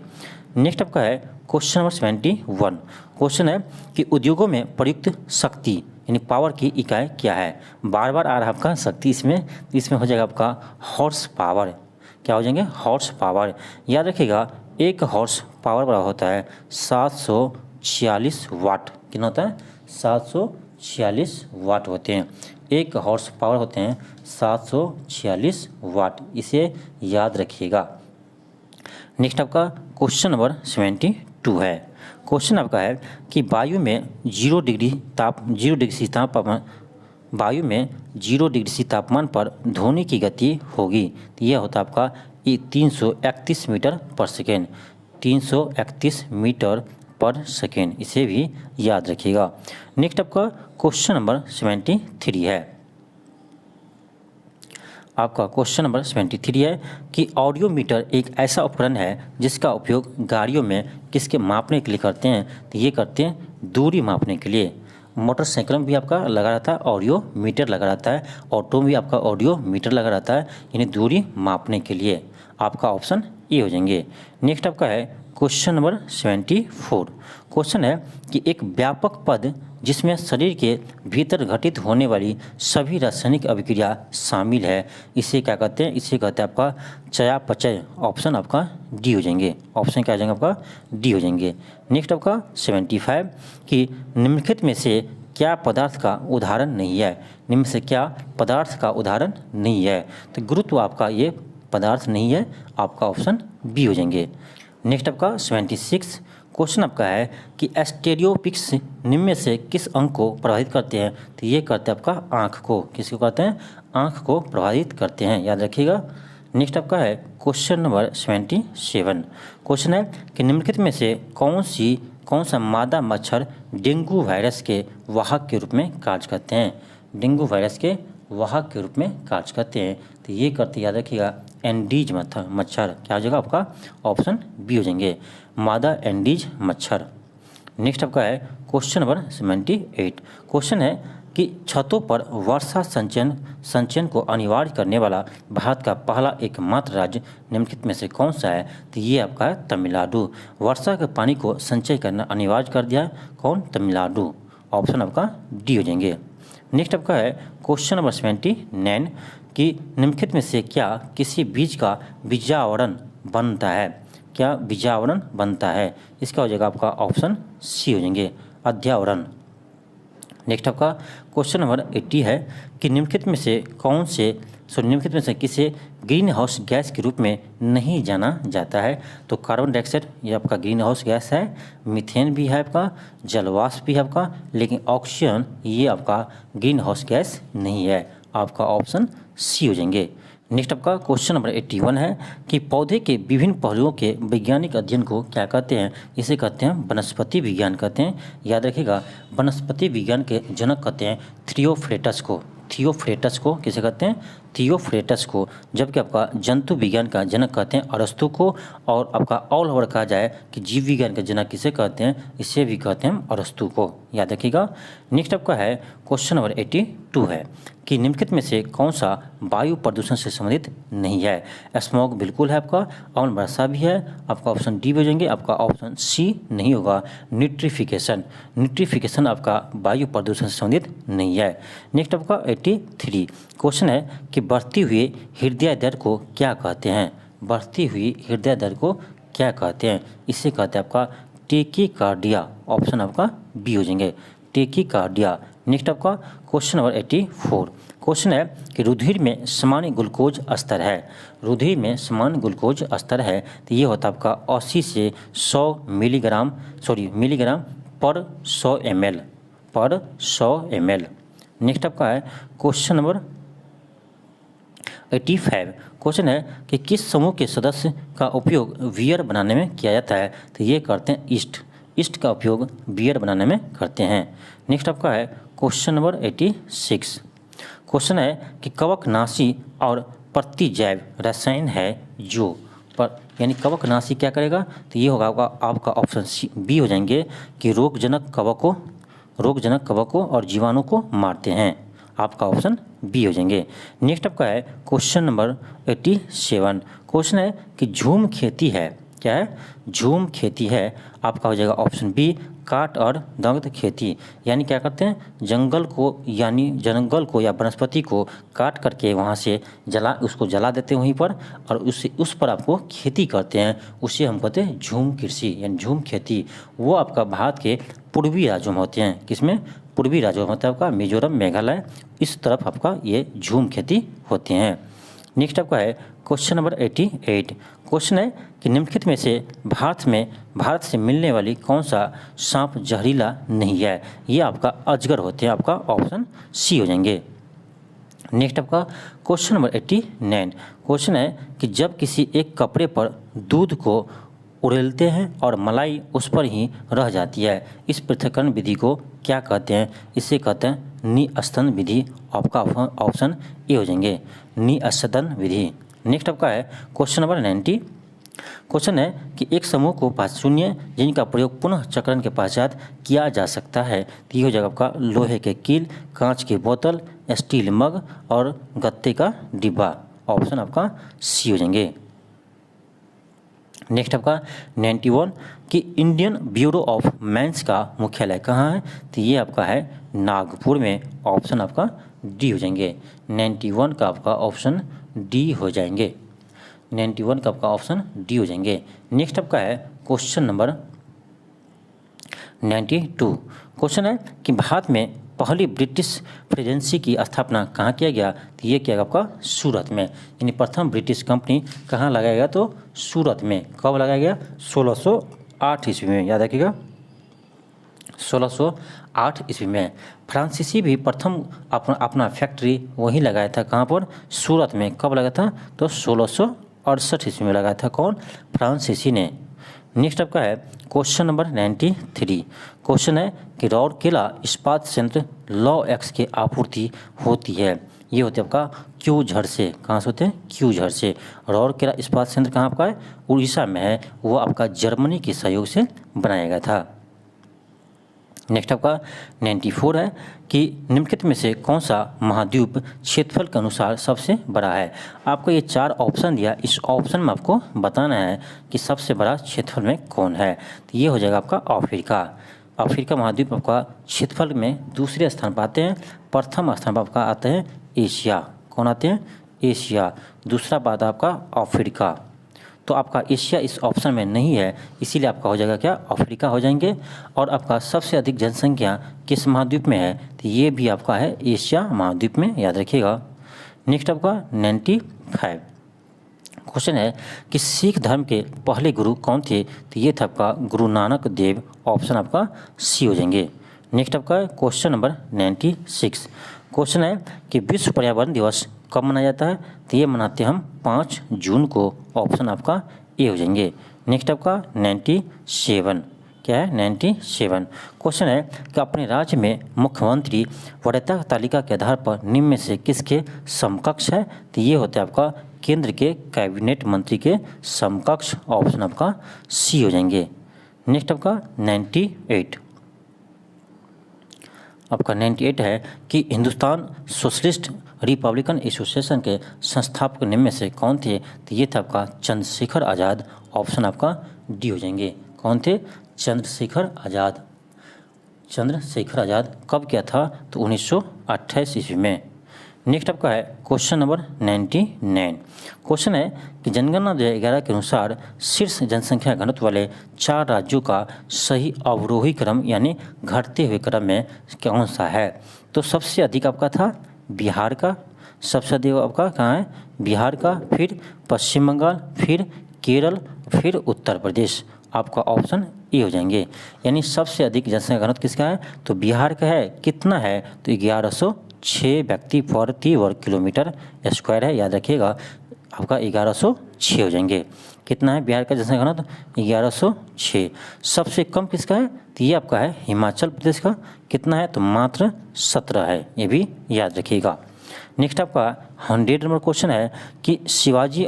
नेक्स्ट आपका है क्वेश्चन नंबर 71। क्वेश्चन है कि उद्योगों में प्रयुक्त शक्ति यानी पावर की इकाई क्या है। बार बार आ रहा है आपका शक्ति, इसमें हो जाएगा आपका हॉर्स पावर। क्या हो जाएंगे? Horse power. याद रखिएगा एक हॉर्स पावर बराबर होता है 746 वाट। कितना होता है? 746 वाट होते हैं। एक हॉर्स पावर होते हैं 746 वाट। इसे याद रखिएगा। नेक्स्ट आपका क्वेश्चन नंबर 72 है। क्वेश्चन आपका है कि वायु में 0 डिग्री C तापमान पर ध्वनि की गति होगी। तो यह होता है आपका 331 मीटर पर सेकेंड। 331 मीटर पर सेकेंड। इसे भी याद रखिएगा। नेक्स्ट आपका क्वेश्चन नंबर 73 है। आपका क्वेश्चन नंबर 73 है कि ऑडियोमीटर एक ऐसा उपकरण है जिसका उपयोग गाड़ियों में किसके मापने के लिए करते हैं, तो ये करते हैं दूरी मापने के लिए। मोटरसाइकिल में भी आपका लगा रहता है ऑडियो मीटर लगा रहता है, ऑटो में भी आपका ऑडियो मीटर लगा रहता है, यानी दूरी मापने के लिए। आपका ऑप्शन ए हो जाएंगे। नेक्स्ट आपका है क्वेश्चन नंबर 74। क्वेश्चन है कि एक व्यापक पद जिसमें शरीर के भीतर घटित होने वाली सभी रासायनिक अभिक्रिया शामिल है, इसे क्या कहते हैं, इसे कहते हैं आपका चयापचय। ऑप्शन आपका डी हो जाएंगे। ऑप्शन क्या हो जाएंगे आपका डी हो जाएंगे। नेक्स्ट आपका 75 कि निम्नलिखित में से क्या पदार्थ का उदाहरण नहीं है, निम्न से क्या पदार्थ का उदाहरण नहीं है, तो गुरुत्व आपका ये पदार्थ नहीं है, आपका ऑप्शन बी हो जाएंगे। नेक्स्ट आपका 76 क्वेश्चन आपका है कि एस्टेरियोपिक्स निम्न में से किस अंग को प्रभावित करते हैं, तो ये करते हैं आपका आँख को। किसको कहते हैं, आँख को प्रभावित करते हैं, याद रखिएगा। नेक्स्ट आपका है क्वेश्चन नंबर 77। क्वेश्चन है कि निम्नलिखित में से कौन सा मादा मच्छर डेंगू वायरस के वाहक के रूप में कार्य करते हैं, डेंगू वायरस के वाहक के रूप में कार्य करते हैं, तो ये करते याद रखिएगा एंडीज मच्छर। क्या हो जाएगा आपका ऑप्शन बी हो जाएंगे, मादा एंडीज मच्छर। नेक्स्ट आपका है क्वेश्चन नंबर 78। क्वेश्चन है कि छतों पर वर्षा संचयन को अनिवार्य करने वाला भारत का पहला एकमात्र राज्य निम्नलिखित में से कौन सा है, तो ये आपका है तमिलनाडु। वर्षा के पानी को संचय करना अनिवार्य कर दिया है कौन, तमिलनाडु। ऑप्शन आपका डी हो जाएंगे। नेक्स्ट आपका है क्वेश्चन नंबर 79 कि निम्नलिखित में से क्या किसी बीज का बीजावरण बनता है, क्या बीजावरण बनता है, इसका हो जाएगा आपका ऑप्शन सी हो जाएंगे, अध्यावरण। नेक्स्ट आपका क्वेश्चन नंबर 80 है कि निम्नलिखित में से किसे ग्रीन हाउस गैस के रूप में नहीं जाना जाता है, तो कार्बन डाइऑक्साइड ये आपका ग्रीन हाउस गैस है, मीथेन भी है आपका, जलवाष्प भी है आपका, लेकिन ऑक्सीजन ये आपका ग्रीन हाउस गैस नहीं है, आपका ऑप्शन सी हो जाएंगे। नेक्स्ट आपका क्वेश्चन नंबर 81 है कि पौधे के विभिन्न पहलुओं के वैज्ञानिक अध्ययन को क्या कहते हैं, इसे कहते हैं वनस्पति विज्ञान कहते हैं। याद रखिएगा वनस्पति विज्ञान के जनक कहते हैं थियोफ्रेटस को। थियोफ्रेटस को किसे कहते हैं, थियोफ्रेटस को। जबकि आपका जंतु विज्ञान का जनक कहते हैं अरस्तु को, और आपका ऑल ओवर कहा जाए कि जीव विज्ञान के जनक किसे कहते हैं, इसे भी कहते हैं अरस्तु को, याद रखिएगा। नेक्स्ट आपका है क्वेश्चन नंबर 82 है कि निम्नलिखित में से कौन सा वायु प्रदूषण से संबंधित नहीं है, स्मॉग बिल्कुल है आपका, और वर्षा भी है, आपका ऑप्शन डी हो जाएंगे, आपका ऑप्शन सी नहीं होगा, न्यूट्रिफिकेशन आपका वायु प्रदूषण से संबंधित नहीं है। नेक्स्ट आपका 83 क्वेश्चन है कि बढ़ती हुई हृदय दर को क्या कहते हैं, बढ़ती हुई हृदय दर को क्या कहते हैं, इसे कहते हैं आपका टेकीकार्डिया। ऑप्शन आपका बी हो जाएंगे, टेकीकार्डिया। नेक्स्ट आपका क्वेश्चन नंबर 84 क्वेश्चन है कि रुधिर में सामान्य ग्लूकोज स्तर है, रुधिर में सामान्य ग्लूकोज स्तर है, तो ये होता है आपका 80 से 100 मिलीग्राम पर 100 ml। नेक्स्ट आपका है क्वेश्चन नंबर 85 क्वेश्चन है कि किस समूह के सदस्य का उपयोग बियर बनाने में किया जाता है, तो ये करते हैं ईस्ट का उपयोग बियर बनाने में करते हैं। नेक्स्ट आपका है क्वेश्चन नंबर 86 क्वेश्चन है कि कवकनाशी और प्रतिजैव रसायन है जो यानी कवकनाशी क्या करेगा, तो ये होगा आपका ऑप्शन सी बी हो जाएंगे कि रोगजनक कवकों और जीवाणु को मारते हैं, आपका ऑप्शन बी हो जाएंगे। नेक्स्ट आपका है क्वेश्चन नंबर 87 क्वेश्चन है कि झूम खेती है, क्या है, झूम खेती है, आपका हो जाएगा ऑप्शन बी काट और दग्ध खेती। यानी क्या करते हैं, जंगल को या वनस्पति को काट करके वहाँ से उसको जला देते हैं वहीं पर, और उस पर आपको खेती करते हैं, उसे हम कहते हैं झूम कृषि यानी झूम खेती। वो आपका भारत के पूर्वी राज्यों में होते हैं, किसमें, पूर्वी राज्यों में होता है आपका मिजोरम, मेघालय, इस तरफ आपका ये झूम खेती होते हैं। नेक्स्ट आपका है क्वेश्चन नंबर 88 क्वेश्चन है कि निम्नलिखित में से भारत से मिलने वाली कौन सा सांप जहरीला नहीं है, ये आपका अजगर होते हैं, आपका ऑप्शन सी हो जाएंगे। नेक्स्ट आपका क्वेश्चन नंबर 89 क्वेश्चन है कि जब किसी एक कपड़े पर दूध को उड़ेलते हैं और मलाई उस पर ही रह जाती है। इस पृथक्करण विधि को क्या कहते हैं? इसे कहते हैं निस्संदन विधि। आपका ऑप्शन ए हो जाएंगे, निस्संदन विधि। नेक्स्ट आपका है क्वेश्चन नंबर 90। क्वेश्चन है कि एक समूह को 5 शून्य जिनका प्रयोग पुनः चक्रण के पश्चात किया जा सकता है, तो ये हो जाएगा आपका लोहे के कील, कांच की बोतल, स्टील मग और गत्ते का डिब्बा। ऑप्शन आपका सी हो जाएंगे। नेक्स्ट आपका 91 कि इंडियन ब्यूरो ऑफ माइंस का मुख्यालय कहाँ है, तो ये आपका है नागपुर में। ऑप्शन आपका डी हो जाएंगे। 91 का आपका ऑप्शन डी हो जाएंगे। 91 का आपका ऑप्शन डी हो जाएंगे। नेक्स्ट आपका है क्वेश्चन नंबर 92। क्वेश्चन है कि भारत में पहली ब्रिटिश प्रेसिडेंसी की स्थापना कहाँ किया गया, तो ये किया गया आपका सूरत में। यानी प्रथम ब्रिटिश कंपनी कहाँ लगाया गया, तो सूरत में। कब लगाया गया? 1608 ईस्वी में, याद रखिएगा 1608 ईस्वी में। फ्रांसीसी भी प्रथम अपना फैक्ट्री वहीं लगाया था, कहाँ पर? सूरत में। कब लगा था? तो 1668 ईस्वी में लगाया था। कौन? फ्रांसीसी ने। नेक्स्ट आपका है क्वेश्चन नंबर 93। क्वेश्चन है कि राउरकेला इस्पात संयंत्र लॉ एक्स की आपूर्ति होती है, ये होते हैं आपका क्यूझर से। कहाँ से होते हैं? क्यूझर से। राउरकेला इस्पात संयंत्र कहाँ आपका है? उड़ीसा में है। वो आपका जर्मनी के सहयोग से बनाया गया था। नेक्स्ट आपका 94 है कि निम्नलिखित में से कौन सा महाद्वीप क्षेत्रफल के अनुसार सबसे बड़ा है। आपको ये 4 ऑप्शन दिया, इस ऑप्शन में आपको बताना है कि सबसे बड़ा क्षेत्रफल में कौन है। तो ये हो जाएगा आपका अफ्रीका। अफ्रीका महाद्वीप आपका क्षेत्रफल में दूसरे स्थान पर आते हैं। प्रथम स्थान पर आपका आते हैं एशिया। कौन आते हैं? एशिया। दूसरा बात आपका अफ्रीका। तो आपका एशिया इस ऑप्शन में नहीं है, इसीलिए आपका हो जाएगा क्या? अफ्रीका हो जाएंगे। और आपका सबसे अधिक जनसंख्या किस महाद्वीप में है, तो ये भी आपका है एशिया महाद्वीप में, याद रखिएगा। नेक्स्ट आपका 95 क्वेश्चन है कि सिख धर्म के पहले गुरु कौन थे, तो ये था आपका गुरु नानक देव। ऑप्शन आपका सी हो जाएंगे। नेक्स्ट आपका क्वेश्चन नंबर 96। क्वेश्चन है कि विश्व पर्यावरण दिवस कब मनाया जाता है, तो ये मनाते हैं हम 5 जून को। ऑप्शन आपका ए हो जाएंगे। नेक्स्ट आपका 97 क्या है? 97 क्वेश्चन है कि अपने राज्य में मुख्यमंत्री वरीयता तालिका के आधार पर निम्न में से किसके समकक्ष है, तो ये होते हैं आपका केंद्र के कैबिनेट मंत्री के समकक्ष। ऑप्शन आपका सी हो जाएंगे। नेक्स्ट आपका 98 आपका 98 है कि हिंदुस्तान सोशलिस्ट रिपब्लिकन एसोसिएशन के संस्थापक निम्न में से कौन थे, तो ये था आपका चंद्रशेखर आज़ाद। ऑप्शन आपका डी हो जाएंगे। कौन थे? चंद्रशेखर आज़ाद। चंद्रशेखर आज़ाद कब किया था, तो 1928 ईस्वी में। नेक्स्ट आपका है क्वेश्चन नंबर 99। क्वेश्चन है कि जनगणना 2011 के अनुसार शीर्ष जनसंख्या घनत्व वाले 4 राज्यों का सही अवरोही क्रम यानी घटते हुए क्रम में कौन सा है, तो सबसे अधिक आपका था बिहार का। सबसे अधिक आपका कहाँ है? बिहार का। फिर पश्चिम बंगाल, फिर केरल, फिर उत्तर प्रदेश। आपका ऑप्शन ए हो जाएंगे। यानी सबसे अधिक जनसंख्या घनत्व किसका है, तो बिहार का है। कितना है, तो 1106 व्यक्ति प्रति वर्ग किलोमीटर स्क्वायर है, याद रखिएगा। आपका 1106 हो जाएंगे। कितना है बिहार का जनसंख्या घनत्व? 1106। सबसे कम किसका है, तो ये आपका है हिमाचल प्रदेश का। कितना है, तो मात्र 17 है, ये भी याद रखिएगा। नेक्स्ट आपका 100 नंबर क्वेश्चन है कि शिवाजी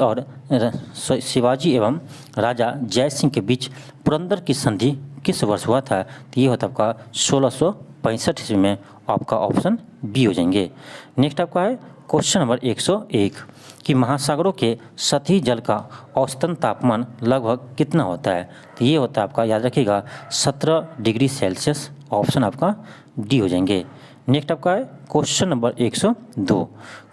एवं राजा जय सिंह के बीच पुरंदर की संधि किस वर्ष हुआ था, तो ये होता आपका 1665 ईस्वी में। आपका ऑप्शन बी हो जाएंगे। नेक्स्ट आपका है क्वेश्चन नंबर 101 कि महासागरों के सतही जल का औसतन तापमान लगभग कितना होता है, तो ये होता है आपका, याद रखिएगा, 17 डिग्री सेल्सियस। ऑप्शन आपका डी हो जाएंगे। नेक्स्ट आपका है क्वेश्चन नंबर 102।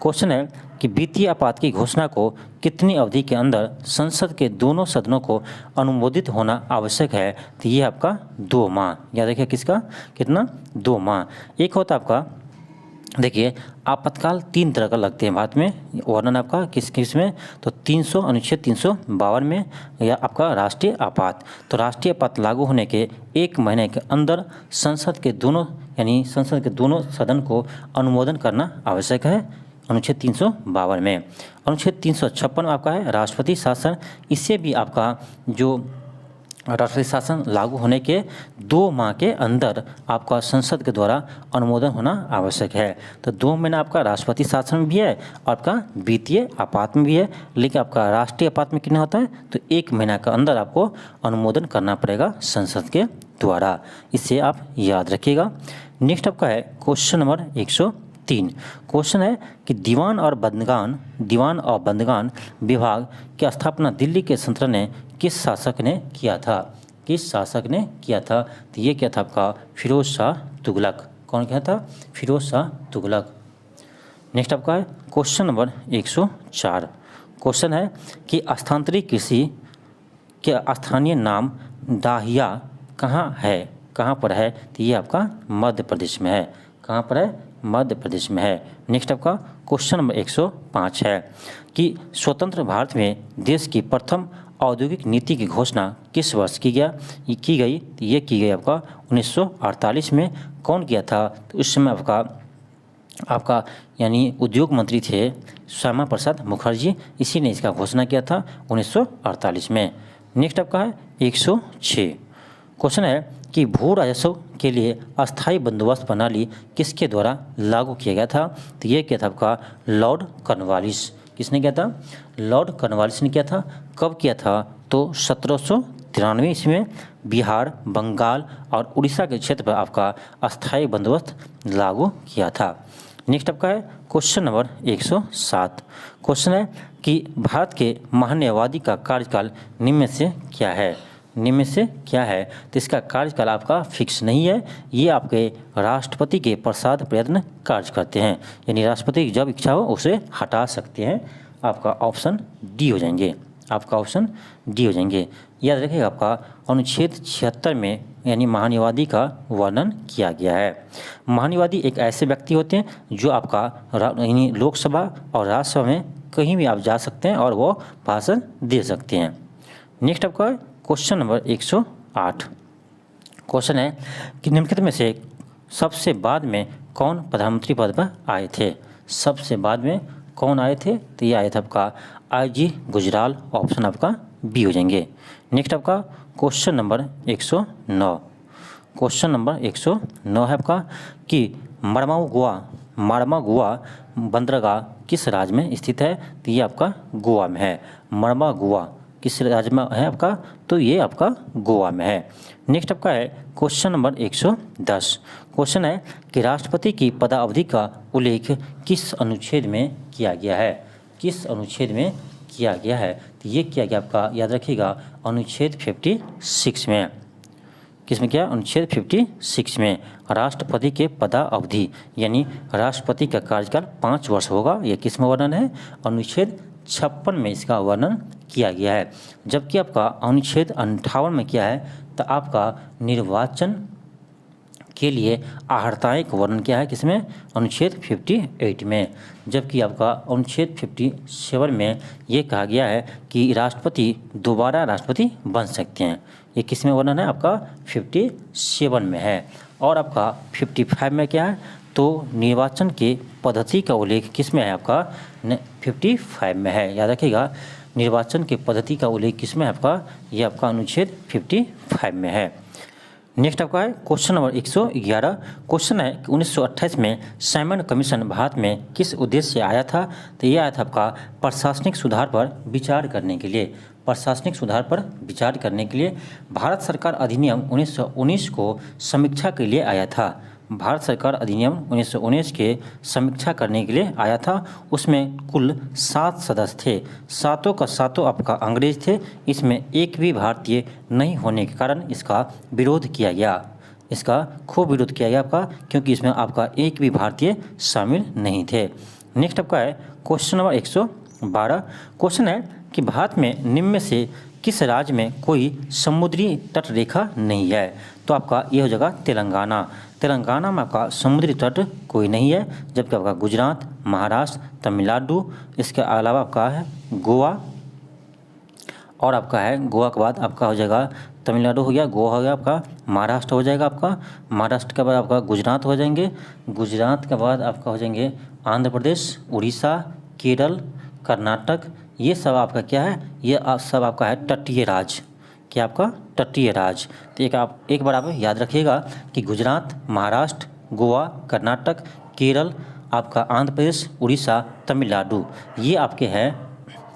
क्वेश्चन है कि वित्तीय आपात की घोषणा को कितनी अवधि के अंदर संसद के दोनों सदनों को अनुमोदित होना आवश्यक है, तो ये आपका 2 माह। याद रखिए किसका? कितना? 2 माह। एक होता आपका, देखिए आपातकाल 3 तरह का लगते हैं भारत में। वर्णन आपका किस किस में, तो 300 अनुच्छेद 352 में, या आपका राष्ट्रीय आपात। तो राष्ट्रीय आपात लागू होने के 1 महीने के अंदर संसद के दोनों यानी संसद के दोनों सदन को अनुमोदन करना आवश्यक है, अनुच्छेद 352 में। अनुच्छेद 356 आपका है राष्ट्रपति शासन। इससे भी आपका जो राष्ट्रपति शासन लागू होने के 2 माह के अंदर आपका संसद के द्वारा अनुमोदन होना आवश्यक है। तो 2 महीना आपका राष्ट्रपति शासन भी है और आपका वित्तीय आपात में भी है, लेकिन आपका राष्ट्रीय आपात में कितना होता है, तो 1 महीना के अंदर आपको अनुमोदन करना पड़ेगा संसद के द्वारा। इसे आप याद रखिएगा। नेक्स्ट आपका है क्वेश्चन नंबर 103। क्वेश्चन है कि दीवान और बंदगान विभाग की स्थापना दिल्ली के सल्तनत ने किस शासक ने किया था? तो ये क्या था आपका फिरोज शाह तुगलक। कौन क्या था? फिरोज शाह तुगलक। नेक्स्ट आपका है क्वेश्चन नंबर 104। क्वेश्चन है कि स्थानांतरित कृषि के स्थानीय नाम दाहिया कहाँ पर है? तो ये आपका मध्य प्रदेश में है। कहाँ पर है? मध्य प्रदेश में है। नेक्स्ट आपका क्वेश्चन नंबर 105 है कि स्वतंत्र भारत में देश की प्रथम औद्योगिक नीति की घोषणा किस वर्ष की गई? तो ये की गई आपका 1948 में। कौन किया था? तो उस समय आपका यानी उद्योग मंत्री थे श्यामा प्रसाद मुखर्जी, इसी ने इसका घोषणा किया था 1948 में। नेक्स्ट आपका है 106। क्वेश्चन है कि भू राजस्व के लिए अस्थायी बंदोबस्त प्रणाली किसके द्वारा लागू किया गया था? तो ये क्या था आपका लॉर्ड कॉर्नवालिस। किसने किया था? लॉर्ड कॉर्नवालिस ने किया था। कब किया था? तो 1793 ईस्वी में बिहार, बंगाल और उड़ीसा के क्षेत्र पर आपका अस्थायी बंदोबस्त लागू किया था। नेक्स्ट आपका है क्वेश्चन नंबर 107। क्वेश्चन है कि भारत के महान्यायवादी का कार्यकाल निम्न में से क्या है? तो इसका कार्यकाल आपका फिक्स नहीं है, ये आपके राष्ट्रपति के प्रसाद प्रयत्न कार्य करते हैं, यानी राष्ट्रपति की जब इच्छा हो उसे हटा सकते हैं। आपका ऑप्शन डी हो जाएंगे। याद रखिएगा आपका अनुच्छेद 76 में यानी महान्यायवादी का वर्णन किया गया है। महान्यायवादी एक ऐसे व्यक्ति होते हैं जो आपका यानी लोकसभा और राज्यसभा में कहीं भी आप जा सकते हैं और वो भाषण दे सकते हैं। नेक्स्ट आपका क्वेश्चन नंबर 108। क्वेश्चन है कि निम्नलिखित में से सबसे बाद में कौन प्रधानमंत्री पद पर आए थे? सबसे बाद में कौन आए थे? तो ये आया था आपका IG गुजराल। ऑप्शन आपका बी हो जाएंगे। नेक्स्ट आपका क्वेश्चन नंबर 109। क्वेश्चन नंबर 109 है आपका कि मरमागुआ बंदरगाह किस राज्य में स्थित है? तो ये आपका गोवा में है। मरमागुआ किस राज्य में है आपका? तो ये आपका गोवा में है। नेक्स्ट आपका है क्वेश्चन नंबर 110। क्वेश्चन है कि राष्ट्रपति की पदावधि का उल्लेख किस अनुच्छेद में किया गया है? तो ये किया गया आपका, याद रखिएगा, अनुच्छेद 56 में। किस में क्या? अनुच्छेद 56 में राष्ट्रपति के पदावधि यानी राष्ट्रपति का कार्यकाल 5 वर्ष होगा। यह किस में वर्णन है? अनुच्छेद 56 में इसका वर्णन किया गया है। जबकि आपका अनुच्छेद 58 में क्या है? तो आपका निर्वाचन के लिए अर्हताएं का वर्णन क्या है? किसमें? अनुच्छेद 58 में। जबकि आपका अनुच्छेद 57 में ये कहा गया है कि राष्ट्रपति दोबारा राष्ट्रपति बन सकते हैं। ये किस में वर्णन है? आपका 57 में है। और आपका 55 में क्या है? तो निर्वाचन के पद्धति का उल्लेख किस में है? आपका 55 में है। याद रखिएगा, निर्वाचन के पद्धति का उल्लेख किस में है आपका? ये आपका अनुच्छेद 55 में है। नेक्स्ट आपका है क्वेश्चन नंबर 111। क्वेश्चन है कि 1928 में साइमन कमीशन भारत में किस उद्देश्य से आया था? तो ये आया था आपका प्रशासनिक सुधार पर विचार करने के लिए। भारत सरकार अधिनियम 1919 को समीक्षा के लिए आया था। भारत सरकार अधिनियम 1919 के समीक्षा करने के लिए आया था। उसमें कुल 7 सदस्य थे। सातों का सातों आपका अंग्रेज थे। इसमें एक भी भारतीय नहीं होने के कारण इसका विरोध किया गया। इसका खूब विरोध किया गया आपका, क्योंकि इसमें आपका एक भी भारतीय शामिल नहीं थे। नेक्स्ट आपका है क्वेश्चन नंबर 112। क्वेश्चन है कि भारत में निम्न में से किस राज्य में कोई समुद्री तट रेखा नहीं है? तो आपका ये हो जाएगा तेलंगाना में आपका समुद्री तट कोई नहीं है। जबकि आपका गुजरात, महाराष्ट्र, तमिलनाडु, इसके अलावा आपका है गोवा, और आपका है गोवा के बाद आपका हो जाएगा तमिलनाडु हो गया, गोवा हो गया, आपका महाराष्ट्र हो जाएगा। आपका महाराष्ट्र के बाद आपका गुजरात हो जाएंगे। गुजरात के बाद आपका हो जाएंगे आंध्र प्रदेश, उड़ीसा, केरल, कर्नाटक। ये सब आपका क्या है? ये सब आपका है तटीय राज्य। क्या आपका तटीय राज्य। तो एक बार आप याद रखिएगा कि गुजरात, महाराष्ट्र, गोवा, कर्नाटक, केरल, आपका आंध्र प्रदेश, उड़ीसा, तमिलनाडु, ये आपके हैं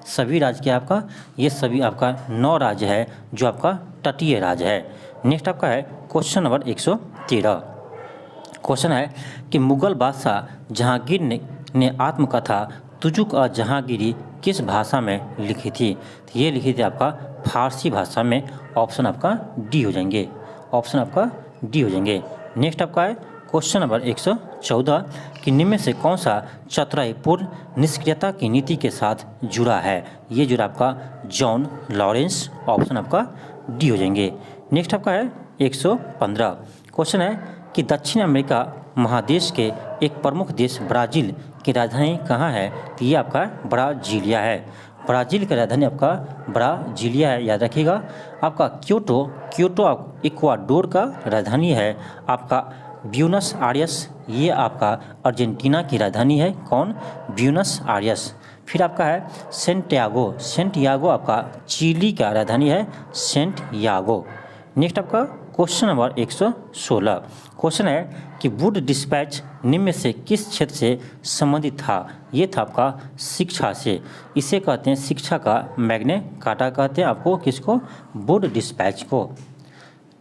सभी राज्य के आपका, ये सभी आपका 9 राज्य है जो आपका तटीय राज्य है। नेक्स्ट आपका है क्वेश्चन नंबर 113। क्वेश्चन है कि मुगल बादशाह जहांगीर ने आत्मकथा तुजुक और जहांगीरी किस भाषा में लिखी थी। तो ये लिखी थी आपका फारसी भाषा में। ऑप्शन आपका डी हो जाएंगे, ऑप्शन आपका डी हो जाएंगे। नेक्स्ट आपका है क्वेश्चन नंबर 114 कि निम्न में से कौन सा चतुराईपूर्ण निष्क्रियता की नीति के साथ जुड़ा है। ये जुड़ा आपका जॉन लॉरेंस, ऑप्शन आपका डी हो जाएंगे। नेक्स्ट आपका है 115। क्वेश्चन है कि दक्षिण अमेरिका महादेश के एक प्रमुख देश ब्राज़ील की राजधानी कहाँ है। तो ये आपका ब्राज़ीलिया है। ब्राज़ील की राजधानी आपका ब्राज़ीलिया है, याद रखिएगा। आपका क्योटो इक्वाडोर का राजधानी है। आपका ब्यूनस आयर्स, ये आपका अर्जेंटीना की राजधानी है। कौन? Buenos Aires. फिर आपका है सेंटियागो आपका चिली का राजधानी है, सेंटियागो। नेक्स्ट आपका क्वेश्चन नंबर 116। क्वेश्चन है कि वुड डिस्पैच निम्न में से किस क्षेत्र से संबंधित था। ये था आपका शिक्षा से। इसे कहते हैं शिक्षा का मैग्ने काटा कहते हैं आपको, किसको? वुड डिस्पैच को,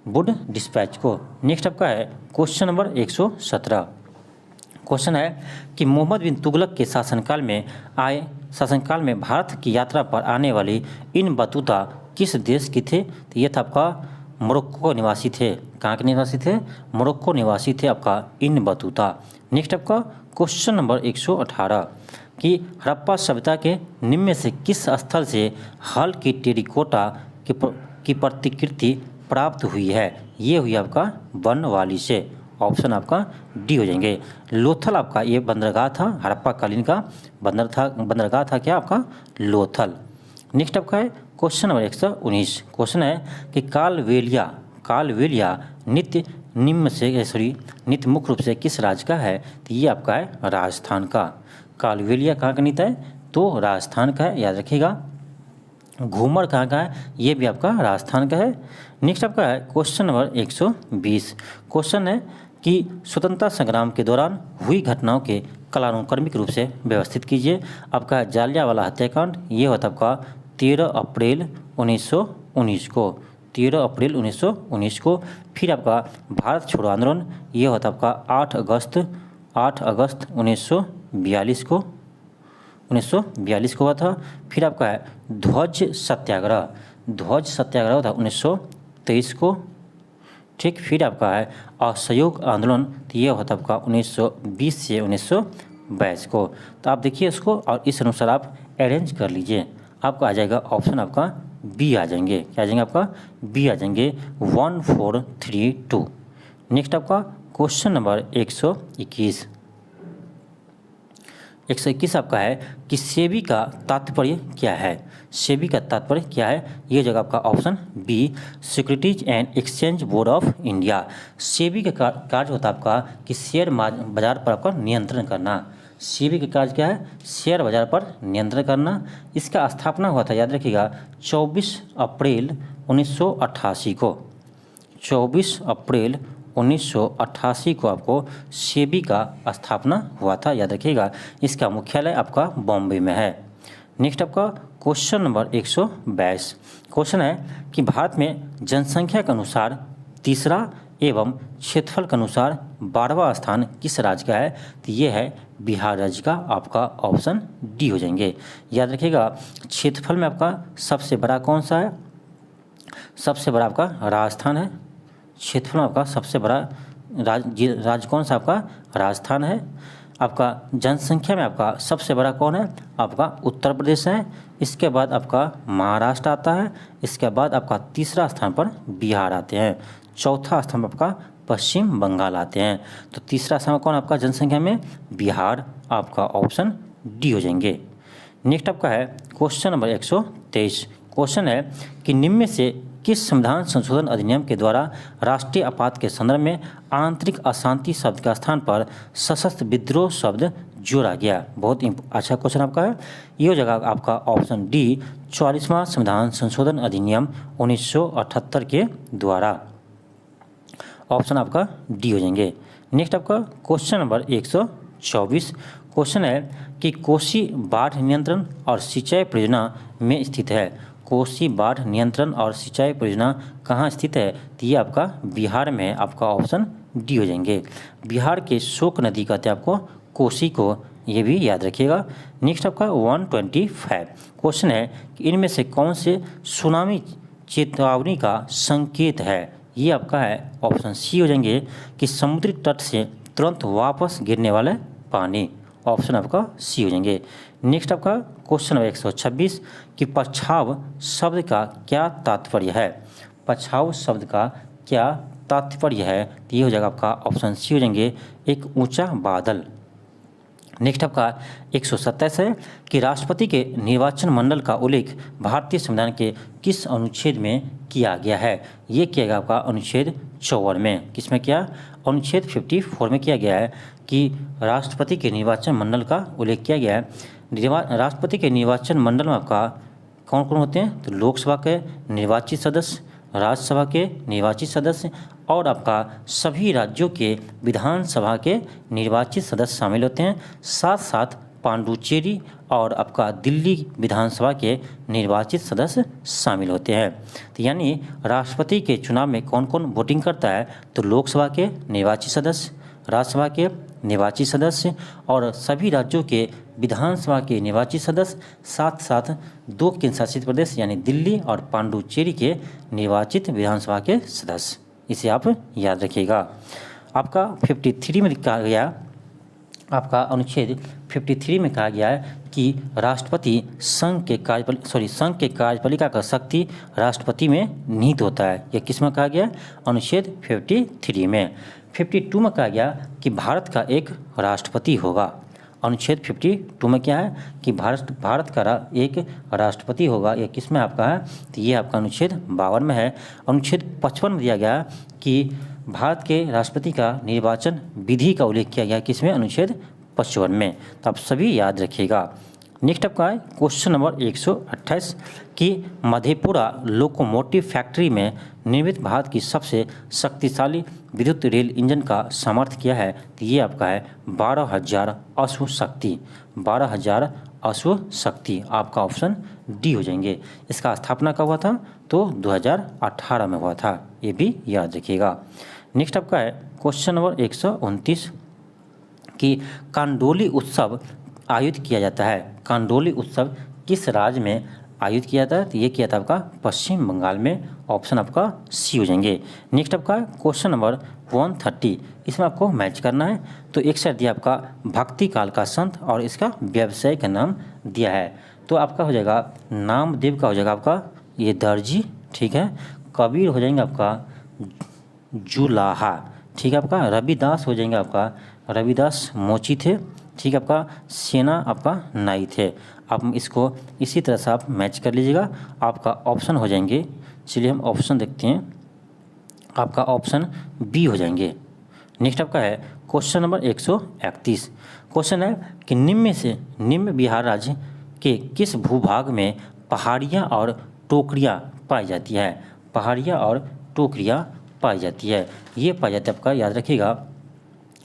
वुड डिस्पैच को। नेक्स्ट आपका है क्वेश्चन नंबर 117। क्वेश्चन है कि मोहम्मद बिन तुगलक के शासनकाल में भारत की यात्रा पर आने वाली इन बतूता किस देश की थे। तो ये था आपका मोरक्को निवासी थे। कहाँ के निवासी थे? मोरक्को निवासी थे आपका इन बतूता। नेक्स्ट आपका क्वेश्चन नंबर 118 कि हड़प्पा सभ्यता के निम्न में से किस स्थल से हल की टेरिकोटा की प्रतिकृति प्राप्त हुई है। ये हुई आपका बनवाली से। ऑप्शन आपका डी हो जाएंगे। लोथल आपका ये बंदरगाह था, हड़प्पा कालीन का बंदरगाह था क्या आपका? लोथल। नेक्स्ट आपका है क्वेश्चन नंबर 119। क्वेश्चन है कि कालवेलिया नित्य मुख्य रूप से किस राज्य का है। तो ये आपका है राजस्थान का। कालवेलिया कहाँ का नृत्य है? तो राजस्थान का है, याद रखिएगा। घूमर कहाँ का है? ये भी आपका राजस्थान का है। नेक्स्ट आपका है क्वेश्चन नंबर 120। क्वेश्चन है कि स्वतंत्रता संग्राम के दौरान हुई घटनाओं के कालानुक्रमिक रूप से व्यवस्थित कीजिए। आपका जालियांवाला हत्याकांड, ये होता आपका 13 अप्रैल 1919 को, 13 अप्रैल 1919 को। फिर आपका भारत छोड़ो आंदोलन, ये होता आपका 8 अगस्त 1942 को, 1942 को हुआ था। फिर आपका है ध्वज सत्याग्रह होता 1923 को, ठीक। फिर आपका है असहयोग आंदोलन, तो ये होता आपका 1920 से 1922 को। तो आप देखिए इसको और इस अनुसार आप अरेंज कर लीजिए। आपका आ जाएगा ऑप्शन आपका बी आ जाएंगे। क्या आ जाएंगे आपका? बी आ जाएंगे 1432। नेक्स्ट आपका क्वेश्चन नंबर 121। 121 आपका है कि सेबी का तात्पर्य क्या है। सेबी का तात्पर्य क्या है? ये जगह आपका option B securities and exchange board of India. SEBI का कार्य होता है आपका कि शेयर बाजार पर आपका नियंत्रण करना। सेबी का कार्य क्या है? शेयर बाजार पर नियंत्रण करना। इसका स्थापना हुआ था, याद रखिएगा, 24 अप्रैल 1988 को। 24 अप्रैल 1988 को आपको सेबी का स्थापना हुआ था, याद रखिएगा। इसका मुख्यालय आपका बॉम्बे में है। नेक्स्ट आपका क्वेश्चन नंबर 122। क्वेश्चन है कि भारत में जनसंख्या के अनुसार तीसरा एवं क्षेत्रफल के अनुसार 12वां स्थान किस राज्य का है। तो ये है बिहार राज्य का। आपका ऑप्शन डी हो जाएंगे। याद रखिएगा क्षेत्रफल में आपका सबसे बड़ा कौन सा है? सबसे बड़ा आपका राजस्थान है। क्षेत्रफल में आपका सबसे बड़ा राज्य कौन सा? आपका राजस्थान है। आपका जनसंख्या में आपका सबसे बड़ा कौन है? आपका उत्तर प्रदेश है। इसके बाद आपका महाराष्ट्र आता है। इसके बाद आपका तीसरा स्थान पर बिहार आते हैं। चौथा स्थान पर आपका पश्चिम बंगाल आते हैं। तो तीसरा स्थान कौन आपका जनसंख्या में? बिहार। आपका ऑप्शन डी हो जाएंगे। नेक्स्ट आपका है क्वेश्चन नंबर 123। क्वेश्चन है कि निम्न में से किस संविधान संशोधन अधिनियम के द्वारा राष्ट्रीय आपात के संदर्भ में आंतरिक अशांति शब्द के स्थान पर सशस्त्र विद्रोह शब्द जोड़ा गया। बहुत अच्छा क्वेश्चन आपका है। ये हो जाएगा आपका ऑप्शन डी, 44वां संविधान संशोधन अधिनियम 1978 के द्वारा। ऑप्शन आपका डी हो जाएंगे। नेक्स्ट आपका क्वेश्चन नंबर 124 क्वेश्चन है कि कोसी बाढ़ नियंत्रण और सिंचाई परियोजना में स्थित है। कोसी बाढ़ नियंत्रण और सिंचाई परियोजना कहाँ स्थित है? तो ये आपका बिहार में है। आपका ऑप्शन डी हो जाएंगे। बिहार के शोक नदी कहते हैं आपको कोसी को, ये भी याद रखिएगा। नेक्स्ट आपका 125 क्वेश्चन है कि इनमें से कौन से सुनामी चेतावनी का संकेत है? ये आपका है ऑप्शन सी हो जाएंगे कि समुद्री तट से तुरंत वापस गिरने वाले पानी। ऑप्शन आपका सी हो जाएंगे। नेक्स्ट आपका क्वेश्चन नंबर 126 कि पछाव शब्द का क्या तात्पर्य है? पछाव शब्द का क्या तात्पर्य है? तो ये हो जाएगा आपका ऑप्शन सी हो जाएंगे, एक ऊंचा बादल। नेक्स्ट आपका 127 है कि राष्ट्रपति के निर्वाचन मंडल का उल्लेख भारतीय संविधान के किस अनुच्छेद में किया गया है? ये किया गया आपका अनुच्छेद 54 में। किस में किया? अनुच्छेद 54 में किया गया है कि राष्ट्रपति के निर्वाचन मंडल का उल्लेख किया गया है। राष्ट्रपति के निर्वाचन मंडल में आपका कौन कौन होते हैं? तो लोकसभा के निर्वाचित सदस्य, राज्यसभा के निर्वाचित सदस्य और आपका सभी राज्यों के विधानसभा के निर्वाचित सदस्य शामिल होते हैं। साथ साथ पांडुचेरी और आपका दिल्ली विधानसभा के निर्वाचित सदस्य शामिल होते हैं। तो यानी राष्ट्रपति के चुनाव में कौन कौन वोटिंग करता है? तो लोकसभा के निर्वाचित सदस्य, राज्यसभा के निर्वाचित सदस्य और सभी राज्यों के विधानसभा के निर्वाचित सदस्य, साथ साथ 2 केंद्र शासित प्रदेश यानी दिल्ली और पांडुचेरी के निर्वाचित विधानसभा के सदस्य। इसे आप याद रखिएगा। आपका 53 में कहा गया, आपका अनुच्छेद 53 में कहा गया है कि राष्ट्रपति संघ के कार्यपालिका का शक्ति राष्ट्रपति में निहित होता है। यह किस में कहा गया? अनुच्छेद 53 में। 52 में कहा गया कि भारत का एक राष्ट्रपति होगा। अनुच्छेद 52 में क्या है कि भारत का एक राष्ट्रपति होगा। यह किस में आपका है? तो ये आपका अनुच्छेद 52 में है। अनुच्छेद 55 में दिया गया कि भारत के राष्ट्रपति का निर्वाचन विधि का उल्लेख किया गया। किस में? अनुच्छेद 55 में। तो आप सभी याद रखिएगा। नेक्स्ट आपका है क्वेश्चन नंबर 128 कि मधेपुरा लोकोमोटिव फैक्ट्री में निर्मित भारत की सबसे शक्तिशाली विद्युत रेल इंजन का सामर्थ्य क्या है? तो ये आपका है 12,000 अश्व शक्ति। 12,000 अश्व शक्ति आपका ऑप्शन डी हो जाएंगे। इसका स्थापना कब हुआ था? तो 2018 में हुआ था। ये भी याद रखिएगा। नेक्स्ट आपका है क्वेश्चन नंबर 129 कि कांडोली उत्सव आयोजित किया जाता है। कांडोली उत्सव किस राज्य में आयोजित किया जाता है? तो ये किया था आपका पश्चिम बंगाल में। ऑप्शन आपका सी हो जाएंगे। नेक्स्ट आपका क्वेश्चन नंबर 130, इसमें आपको मैच करना है। तो एक साइड दिया आपका भक्ति काल का संत और इसका व्यवसाय का नाम दिया है। तो आपका हो जाएगा नामदेव का हो जाएगा आपका ये दर्जी, ठीक है। कबीर हो जाएंगे आपका जुलाहा, ठीक है। आपका रविदास हो जाएंगे आपका रविदास मोची थे, ठीक है। आपका सेना आपका नाई थे। आप इसको इसी तरह से आप मैच कर लीजिएगा। आपका ऑप्शन हो जाएंगे, चलिए हम ऑप्शन देखते हैं। आपका ऑप्शन बी हो जाएंगे। नेक्स्ट आपका है क्वेश्चन नंबर 131। क्वेश्चन है कि निम्न बिहार राज्य के किस भूभाग में पहाड़ियाँ और टोकरियाँ पाई जाती है? पहाड़ियाँ और टोकरियाँ पाई जाती है। ये पाई जाती है आपका याद रखिएगा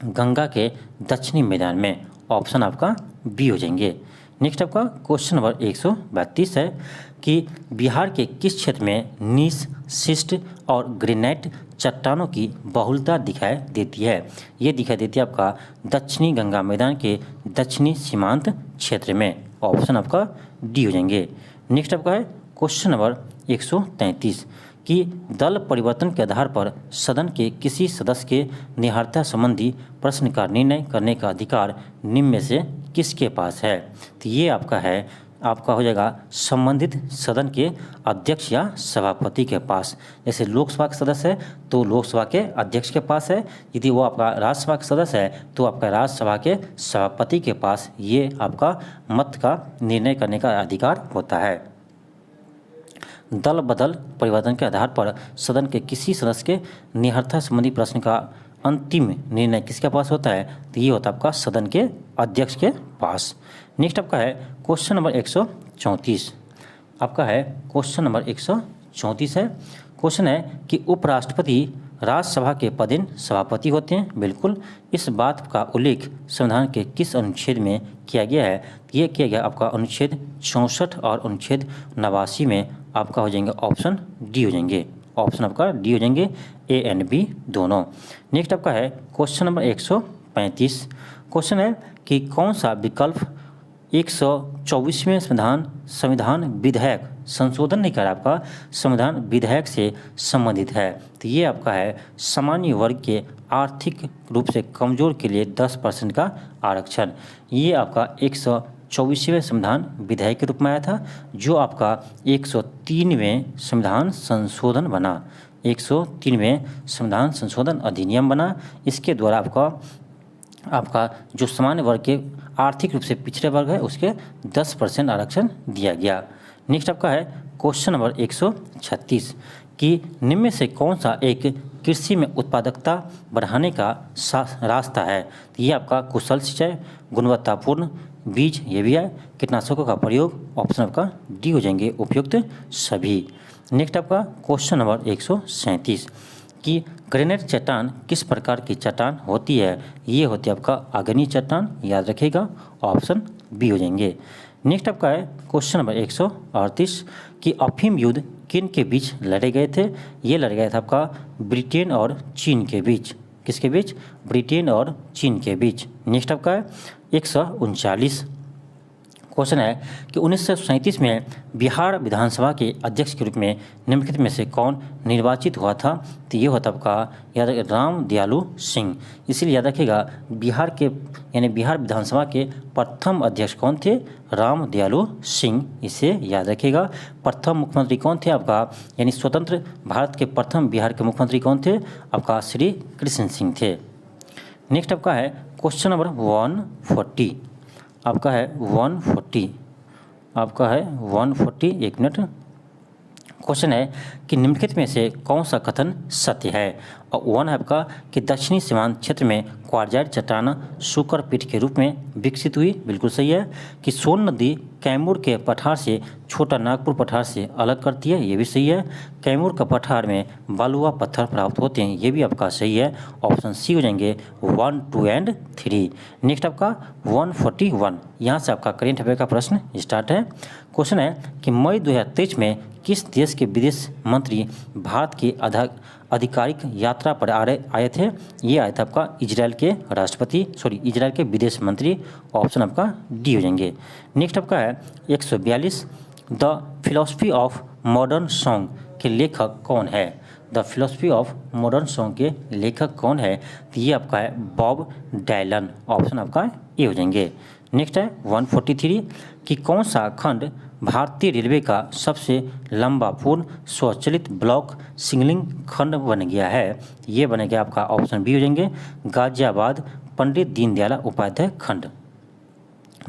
गंगा के दक्षिणी मैदान में। ऑप्शन आपका बी हो जाएंगे। नेक्स्ट आपका क्वेश्चन नंबर 132 है कि बिहार के किस क्षेत्र में नीस, शिस्ट और ग्रेनाइट चट्टानों की बहुलता दिखाई देती है? ये दिखाई देती है आपका दक्षिणी गंगा मैदान के दक्षिणी सीमांत क्षेत्र में। ऑप्शन आपका डी हो जाएंगे। नेक्स्ट आपका है क्वेश्चन नंबर 133 कि दल परिवर्तन के आधार पर सदन के किसी सदस्य के निहारता संबंधी प्रश्न का निर्णय करने का अधिकार निम्न में से किसके पास है? तो ये आपका है, आपका हो जाएगा संबंधित सदन के अध्यक्ष या सभापति के पास। जैसे लोकसभा के सदस्य है तो लोकसभा के अध्यक्ष के पास है। यदि वो आपका राज्यसभा के सदस्य है तो आपका राज्यसभा के सभापति के पास ये आपका मत का निर्णय करने का अधिकार होता है। दल बदल परिवर्तन के आधार पर सदन के किसी सदस्य के निहरता संबंधी प्रश्न का अंतिम निर्णय किसके पास होता है? तो ये होता है आपका सदन के अध्यक्ष के पास। नेक्स्ट आपका है क्वेश्चन नंबर 134। आपका है क्वेश्चन नंबर 134 है। क्वेश्चन है कि उपराष्ट्रपति राज्यसभा के पदेन सभापति होते हैं। बिल्कुल, इस बात का उल्लेख संविधान के किस अनुच्छेद में किया गया है? ये किया गया आपका अनुच्छेद 64 और अनुच्छेद 89 में आपका हो जाएंगे ऑप्शन डी हो जाएंगे। ऑप्शन आपका डी हो जाएंगे, ए एंड बी दोनों। नेक्स्ट आपका है क्वेश्चन नंबर 135। क्वेश्चन है कि कौन सा विकल्प 124वें संविधान विधेयक संशोधन नहीं कर आपका संविधान विधेयक से संबंधित है? तो ये आपका है सामान्य वर्ग के आर्थिक रूप से कमजोर के लिए 10% का आरक्षण। ये आपका 124वें संविधान विधेयक के रूप में आया था, जो आपका 103वें संविधान संशोधन बना, 103वें संविधान संशोधन अधिनियम बना। इसके द्वारा आपका जो सामान्य वर्ग के आर्थिक रूप से पिछड़े वर्ग है उसके 10% आरक्षण दिया गया। नेक्स्ट आपका है क्वेश्चन नंबर 136 कि निम्न में से कौन सा एक कृषि में उत्पादकता बढ़ाने का रास्ता है? तो ये आपका कुशल सिंचाई, गुणवत्तापूर्ण बीज, ये भी है, कीटनाशकों का प्रयोग। ऑप्शन आपका डी हो जाएंगे, उपयुक्त सभी। नेक्स्ट आपका क्वेश्चन नंबर 137 कि ग्रेनाइट चट्टान किस प्रकार की चट्टान होती है? ये होती है आपका आग्नेय चट्टान, याद रखिएगा, ऑप्शन बी हो जाएंगे। नेक्स्ट आपका है क्वेश्चन नंबर 138 कि अफीम युद्ध किन के बीच लड़े गए थे? ये लड़े गए थे आपका ब्रिटेन और चीन के बीच। किसके बीच? ब्रिटेन और चीन के बीच। नेक्स्ट आपका है 139। क्वेश्चन है कि 1937 में बिहार विधानसभा के अध्यक्ष के रूप में निम्नलिखित में से कौन निर्वाचित हुआ था? तो ये होता आपका याद रखिए राम दयालु सिंह। इसीलिए याद रखिएगा बिहार के यानी बिहार विधानसभा के प्रथम अध्यक्ष कौन थे? राम दयालु सिंह। इसे याद रखिएगा। प्रथम मुख्यमंत्री कौन थे आपका यानी स्वतंत्र भारत के प्रथम बिहार के मुख्यमंत्री कौन थे? आपका श्री कृष्ण सिंह थे। नेक्स्ट आपका है क्वेश्चन नंबर 140। आपका है 140, आपका है 140। एक मिनट। क्वेश्चन है कि निम्नलिखित में से कौन सा कथन सत्य है? और वन है आपका कि दक्षिणी सीमांत क्षेत्र में क्वार्जाइट चट्टान शुकर पीठ के रूप में विकसित हुई। बिल्कुल सही है। कि सोन नदी कैमूर के पठार से छोटा नागपुर पठार से अलग करती है, ये भी सही है। कैमूर का पठार में बालुआ पत्थर प्राप्त होते हैं, ये भी आपका सही है। ऑप्शन सी हो जाएंगे 1, 2 एंड 3। नेक्स्ट आपका 141। यहाँ से आपका करेंट अफेयर का प्रश्न स्टार्ट है। क्वेश्चन है कि मई 2023 में किस देश के विदेश मंत्री भारत की आधिकारिक यात्रा पर आए थे? ये आया था आपका इजराइल के इजराइल के विदेश मंत्री। ऑप्शन आपका डी हो जाएंगे। नेक्स्ट आपका है 142। The philosophy of modern song के लेखक कौन है? The philosophy of modern song के लेखक कौन है? तो ये आपका है बॉब डायलन। ऑप्शन आपका ए हो जाएंगे। नेक्स्ट है 143 कि कौन सा खंड भारतीय रेलवे का सबसे लंबा पूर्ण स्वचालित ब्लॉक सिग्नलिंग खंड बन गया है? ये बनेगा आपका ऑप्शन बी हो जाएंगे गाजियाबाद पंडित दीनदयाल उपाध्याय खंड।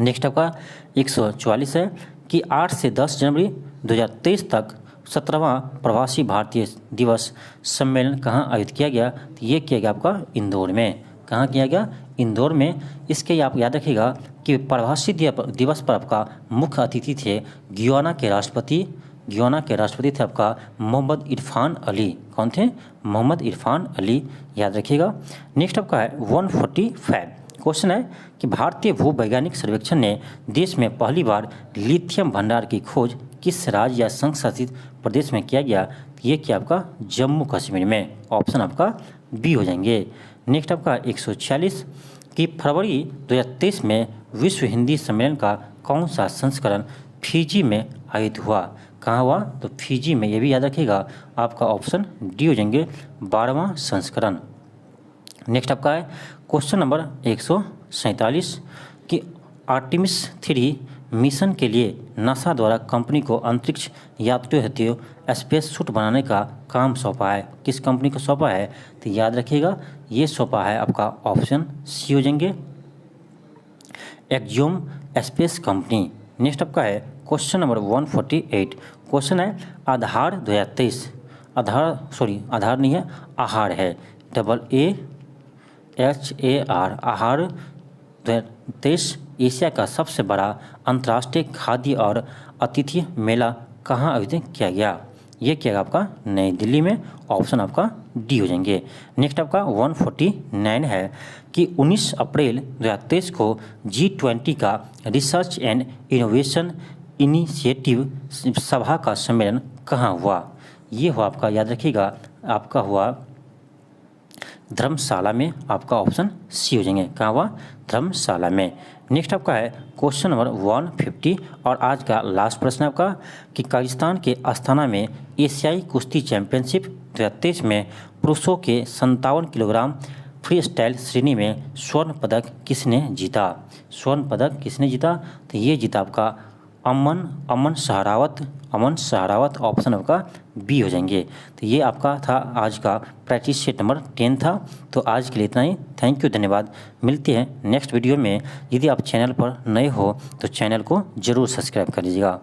नेक्स्ट आपका 144 है कि 8 से 10 जनवरी 2023 तक 17वां प्रवासी भारतीय दिवस सम्मेलन कहाँ आयोजित किया गया? तो ये किया गया आपका इंदौर में। कहाँ किया गया? इंदौर में। इसके आप याद रखिएगा कि प्रवासी दिवस पर आपका मुख्य अतिथि थे गयाना के राष्ट्रपति थे आपका मोहम्मद इरफान अली। कौन थे? मोहम्मद इरफान अली, याद रखिएगा। नेक्स्ट आपका है 145। क्वेश्चन है कि भारतीय भूवैज्ञानिक सर्वेक्षण ने देश में पहली बार लिथियम भंडार की खोज किस राज्य या संघ शासित प्रदेश में किया गया? ये क्या आपका जम्मू कश्मीर में। ऑप्शन आपका बी हो जाएंगे। नेक्स्ट आपका 146 कि फरवरी 2023 में विश्व हिंदी सम्मेलन का कौन सा संस्करण फिजी में आयोजित हुआ? कहाँ हुआ? तो फिजी में। ये भी याद रखिएगा। आपका ऑप्शन डी हो जाएंगे 12वां संस्करण। नेक्स्ट आपका है क्वेश्चन नंबर 147 कि आर्टेमिस 3 मिशन के लिए नासा द्वारा कंपनी को अंतरिक्ष यात्रियों हेतु स्पेस सूट बनाने का काम सौंपा है। किस कंपनी को सौंपा है? तो याद रखिएगा ये सौंपा है आपका ऑप्शन सी हो जाएंगे एक्जियोम स्पेस कंपनी। नेक्स्ट आपका है क्वेश्चन नंबर 148। क्वेश्चन है आधार 2023 आधार नहीं है, आहार है, AA HAR आहार 2023 एशिया का सबसे बड़ा अंतर्राष्ट्रीय खाद्य और अतिथि मेला कहाँ आयोजित किया गया? ये क्या है आपका नई दिल्ली में। ऑप्शन आपका डी हो जाएंगे। नेक्स्ट आपका 149 है कि 19 अप्रैल 2023 को G20 का रिसर्च एंड इनोवेशन इनिशिएटिव सभा का सम्मेलन कहाँ हुआ? ये हुआ आपका, याद रखिएगा, आपका हुआ धर्मशाला में। आपका ऑप्शन सी हो जाएंगे। कहाँ हुआ? धर्मशाला में। नेक्स्ट आपका है क्वेश्चन नंबर 150 और आज का लास्ट प्रश्न आपका कि पाकिस्तान के अस्थाना में एशियाई कुश्ती चैंपियनशिप 2023 में पुरुषों के 57 किलोग्राम फ्री स्टाइल श्रेणी में स्वर्ण पदक किसने जीता? स्वर्ण पदक किसने जीता? तो ये जीता आपका अमन शहरावत। ऑप्शन आपका बी हो जाएंगे। तो ये आपका था आज का प्रैक्टिस सेट नंबर 10 था। तो आज के लिए इतना ही। थैंक यू, धन्यवाद। मिलते हैं नेक्स्ट वीडियो में। यदि आप चैनल पर नए हो तो चैनल को ज़रूर सब्सक्राइब कर लीजिएगा।